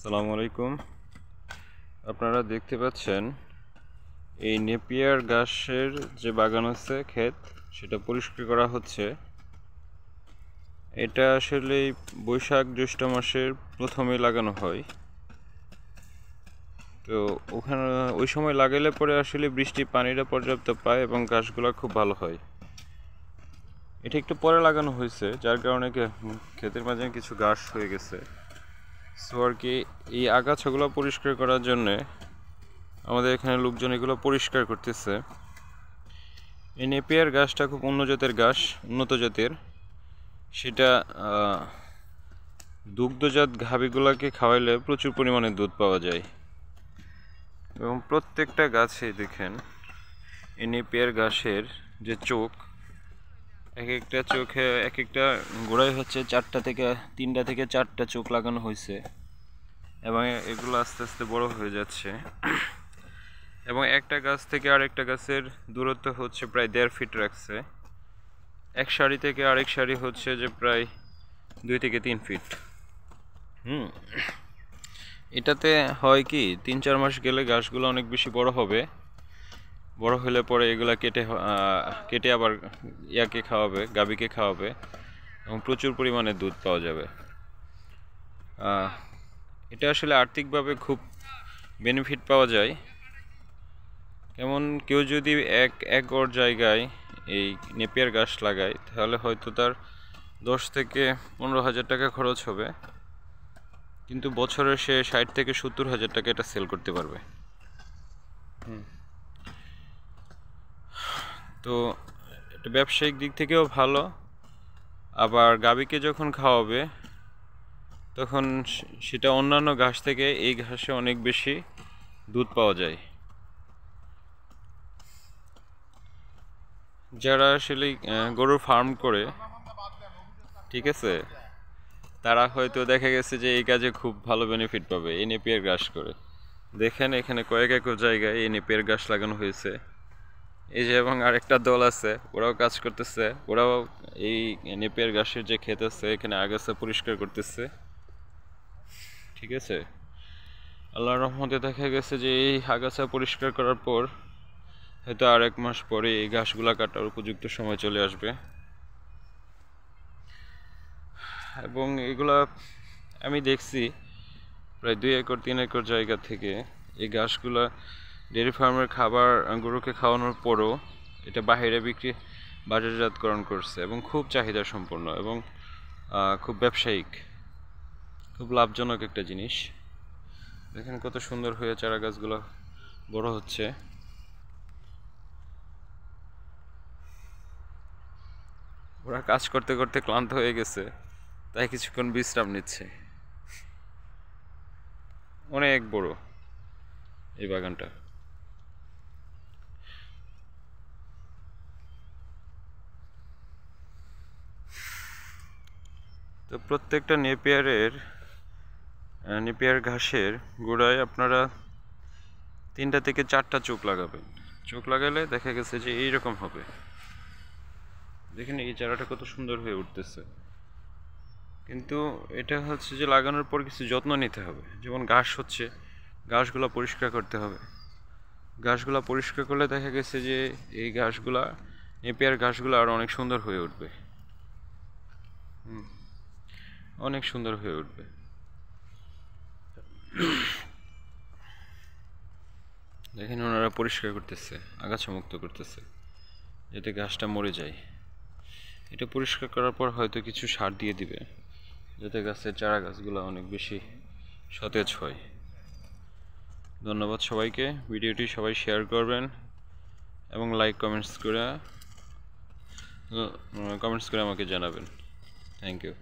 আসসালামু আলাইকুম। আপনারা দেখতে পাচ্ছেন এই নেপিয়ার ঘাসের যে বাগান আছে, ক্ষেত, সেটা পরিষ্কার করা হচ্ছে। এটা আসলে বৈশাখ জ্যৈষ্ঠ মাসের প্রথমেই লাগানো হয়। তো ওখানে ওই সময় লাগালে পরে আসলে বৃষ্টির পানিটা পর্যাপ্ত পায় এবং গাছগুলো খুব ভালো হয়। এটা একটু পরে লাগানো হয়েছে, যার কারণে ক্ষেতের মাঝে কিছু ঘাস হয়ে গেছে। সো আর কি, এই আগাছাগুলো পরিষ্কার করার জন্যে আমাদের এখানে লোকজন এগুলো পরিষ্কার করতেছে। এই নেপিয়ার ঘাসটা খুব উন্নত জাতের। সেটা দুগ্ধজাত গাভীগুলোকে খাওয়াইলে প্রচুর পরিমাণে দুধ পাওয়া যায়। এবং প্রত্যেকটা গাছে দেখেন এই নেপিয়ার ঘাসের যে চোখ, এক একটা চোখে এক একটা গোড়ায় হচ্ছে 3টা থেকে 4টা চোখ লাগানো হয়েছে এবং এগুলো আস্তে আস্তে বড় হয়ে যাচ্ছে। এবং একটা গাছ থেকে আরেকটা গাছের দূরত্ব হচ্ছে প্রায় 1.5 ফিট রাখছে। এক সারি থেকে আরেক সারি হচ্ছে যে প্রায় 2 থেকে 3 ফিট। এটাতে হয় কি, 3-4 মাস গেলে গাছগুলো অনেক বেশি বড় হবে। বড় হলে পরে এগুলা কেটে আবার গাভীকে খাওয়াবে এবং প্রচুর পরিমাণে দুধ পাওয়া যাবে। এটা আসলে আর্থিকভাবে খুব বেনিফিট পাওয়া যায়। যেমন কেউ যদি এক গড় জায়গায় এই নেপিয়ার ঘাস লাগায়, তাহলে হয়তো তার 10 থেকে 15,000 টাকা খরচ হবে, কিন্তু বছরে সে 60 থেকে 70,000 টাকা এটা সেল করতে পারবে। তো এটা ব্যবসায়িক দিক থেকেও ভালো। আবার গাভীকে যখন খাওয়াবে তখন সেটা অন্যান্য ঘাস থেকে এই ঘাসে অনেক বেশি দুধ পাওয়া যায়। যারা আসলে গরুর ফার্ম করে, ঠিক আছে, তারা হয়তো দেখা গেছে যে এই কাজে খুব ভালো বেনিফিট পাবে এই নেপিয়ার ঘাস করে। দেখেন এখানে কয়েক একর জায়গায় এই নেপিয়ার ঘাস লাগানো হয়েছে। এই যে, এবং আরেকটা দল আছে, ওরাও কাজ করতেছে। ওরাও এই নেপিয়ার ঘাসের যে ক্ষেত আছে এখানে আগাছা পরিষ্কার করতেছে। ঠিক আছে, আল্লাহর রহমতে দেখা গেছে যে এই আগাছা পরিষ্কার করার পর হয়তো আর 1 মাস পরে এই ঘাসগুলা কাটার উপযুক্ত সময় চলে আসবে। এবং এগুলা আমি দেখছি প্রায় 2 একর 3 একর জায়গা থেকে এই ঘাসগুলা ডেয়ারি ফার্মের খাবার গরুকে খাওয়ানোর পরও এটা বাইরে বাজারজাতকরণ করছে এবং খুব চাহিদা সম্পন্ন এবং খুব ব্যবসায়িক, খুব লাভজনক একটা জিনিস। দেখেন কত সুন্দর হয়ে চারা গাছগুলো বড় হচ্ছে। ওরা কাজ করতে করতে ক্লান্ত হয়ে গেছে, তাই কিছুক্ষণ বিশ্রাম নিচ্ছে। অনেক বড় এই বাগানটা। তো প্রত্যেকটা নেপিয়ার ঘাসের গোড়ায় আপনারা 3টা থেকে 4টা চোখ লাগাবেন। চোখ লাগালে দেখা গেছে যে এইরকম হবে। দেখেন এই চারাটা কত সুন্দর হয়ে উঠতেছে। কিন্তু এটা হচ্ছে যে লাগানোর পর কিছু যত্ন নিতে হবে। যেমন ঘাসগুলো পরিষ্কার করতে হবে। ঘাসগুলো পরিষ্কার করলে দেখা গেছে যে এই নেপিয়ার ঘাসগুলো আরো অনেক সুন্দর হয়ে উঠবে। অনেক সুন্দর হয়ে উঠবে। দেখেন ওনারা পরিষ্কার করতেছে, আগাছা মুক্ত করতেছে, যাতে ঘাসটা মরে যায়। এটা পরিষ্কার করার পর হয়তো কিছু সার দিয়ে দিবে, যাতে চারা গাছগুলো অনেক বেশি সতেজ হয়। ধন্যবাদ সবাইকে। ভিডিওটি সবাই শেয়ার করবেন এবং কমেন্টস করে আমাকে জানাবেন। Thank you.